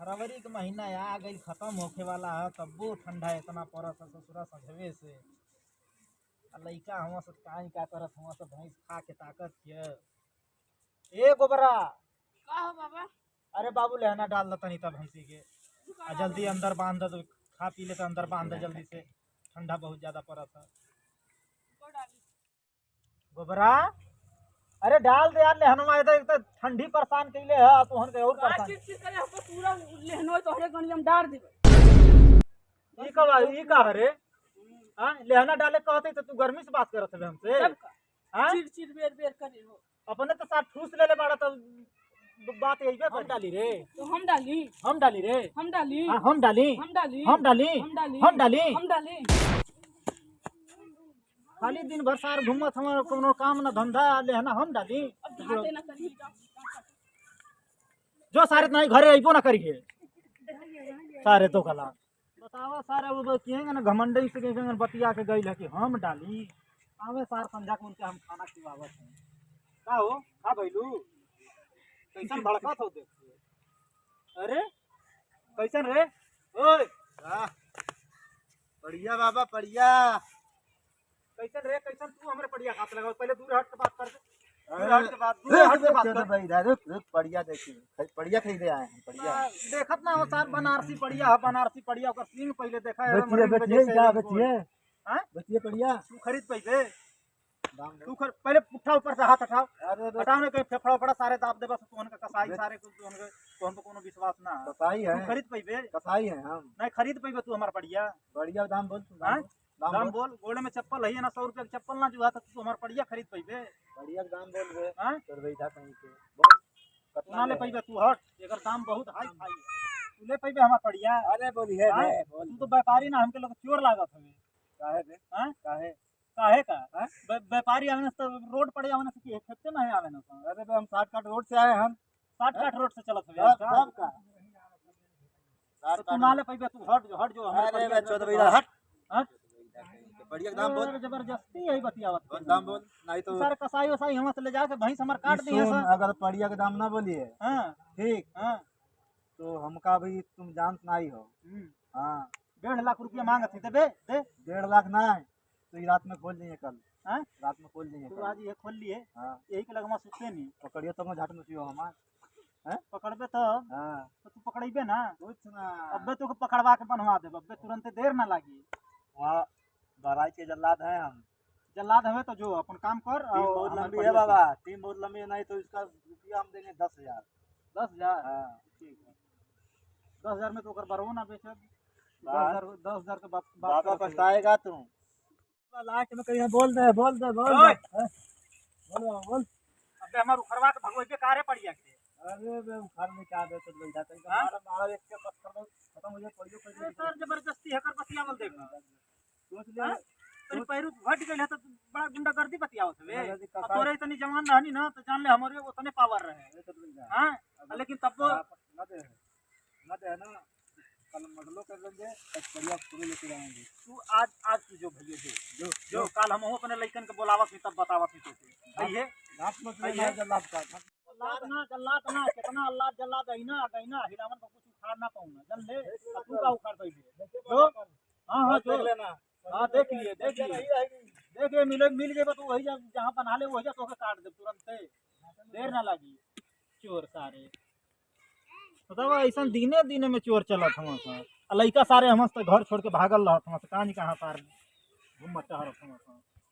फरवरी के महीना आ गई खत्म होखे वाला है तब्बो ठंडा इतना पड़त है ससुरा सझवे से। लइका हुआ सब का करत हुआ सब भैंस खा के ताकत किया। ए गोबरा का हो बाबा? अरे बाबू लहना डाल दता नहीं तब भैंसी के जल्दी अंदर बांध दो खा पी ले तो अंदर बांध दे जल्दी से ठंडा बहुत ज्यादा पड़त है। गोबरा अरे डाल दे यार लहनवा इधर एक तो ठंडी परेशान कइले है तो हन के और परेशान चीज करे हम पूरा लेहनो तोहरे गनी हम डाल देबे। ई का रे हां लहना डाले कहते तो तू गर्मी से बात करत है हमसे। हां चिड़ बेर बेर करे हो अपने तो साथ ठूस ले बाड़ा तो बात यही पे डाली रे तो हम डाली रे हम डाली हम डाली हम डाली हम डाली हम डाली हम डाली। खाली दिन भर सार घूमत हमारा कोनो काम ना धंधा ले है ना हम डाली अब ध्यान देना करी जो सारे नहीं घरे अइबो ना करिए सारे तो कला बतावा सारे वो किएंगे ना घमंडई से कहेंगे बतिया के गई है कि हम डाली आवे सार समझा के उनके हम खाना खिलावत हैं का हो खा भइलू कैसन भड़कत हो देख अरे कैसन रे ओए बढ़िया बाबा बढ़िया कैसन रे कैसन तू हमरे बढ़िया हाथ लगाओ पहले दूर हट के बात कर बढ़िया देखिए बढ़िया खरीदे आए हैं बढ़िया देखत ना वो सार बनारसी बढ़िया बढ़िया ओकर सींग पहले देखा है बचिए बढ़िया तू खरीद पैसे तू पहले पुट्ठा ऊपर से हाथ हटाओ हटाओ ना कहीं फेफड़ा उफड़ा सारे दाब दे बस तोहन का कसाई सारे तो हमको कोनो विश्वास ना कसाई है खरीद पैसे कसाई है हम नहीं खरीद पैसे तू हमार बढ़िया बढ़िया दाम बोल तू दाम बोल गोड़े में चप्पल है ना 100 रुपया की चप्पल ना जुआ तू हमार बढ़िया खरीद पैसे बढ़िया दाम बोल रे हां कर बैठा कहीं पे कितना ले पैसे तू हट एकर दाम बहुत हाई फाई तू ले पैसे हमार बढ़िया अरे बोलिए तू तो व्यापारी ना हमके लोग चोर लागत हवे काहे बे हां काहे का व्यापारी आवे तो रोड पड़े आवे ना कि खेते में आवे ना अरे बे हम शॉर्टकट रोड से आए हम शॉर्टकट रोड से चलत हवे सब का तू ना ले पैसे तू हट जो अरे बे चोद बैठा हट बढ़िया दाम बोल जबरदस्ती यही बतियावत बोल दाम बोल नहीं तो सर कसाई वसाई हम से ले जाके भैंस हमार काट दिए सर अगर बढ़िया का दाम ना बोलिए हां ठीक हां तो हमका भी तुम जानत नहीं हो हाँ 1.5 लाख रुपया मांगत थी दे 1.5 लाख ना तो ये रात में खोल देंगे कल हां रात में खोल देंगे तू आज ये खोल लिए हाँ यही के लगमा सुते नहीं पकड़िए तो झाट में पियो हमार पकड़बे तो हाँ तू पकड़इबे ना कुछ ना अबे तो पकड़वा के बनवा दे अबे तुरंत देर ना लागी वहाँ बहराइच के जल्लाद है हम जल्लाद हवे तो जो अपन काम कर टीम बहुत लंबी है बाबा टीम बहुत लंबी है नहीं तो इसका रुपया हम देंगे 10,000 10,000 हाँ ठीक है 10,000 में तो ओकर बरवो ना बेचब 10,000 के बाबा पछताएगा तू लास्ट में कहीं बोल दे बोल अबे हमार उखरवा के भगवई पे कारे पड़िया के अरे बे घर में क्या दे तो बैठा कहीं मारा एक के पत्थर में खत्म हो जाए पड़ियो सर जबरदस्ती हकर बतियावल देखना सोच ले तनी पैरू घट गइल है तो बड़ा गुंडागर्दी बतियावत हवे तोरे इतनी जवान रहनी ना तो जान ले हमरे उतने पावर रहे हां लेकिन तब ना दे ना कल मगलो कर लेंगे बढ़िया पूरे लेके जाएंगे तू आज तू जो भैया जो कल हम अपने लइकन के बोलावत तब बतावत तो भैया घास मत ले जल्लाद का जल्लाद ना कितना अल्लाह जल्लाद गईना हिरावन को कुछ उखाड़ ना पाऊंगा जल ले तू का उखाड़ पाइबे जो हां जो लेना हां देख लिए मिल जेबे तो वही जहां बना ले वही तो काट दे तुरंत देर ना लगी चोर सारे बतावा ऐसा दिने में चोर चलत हम लइका सारे हम घर छोड़ के भागल रहत हम कहां नहीं कहां सार घूम मट्टा हरत हम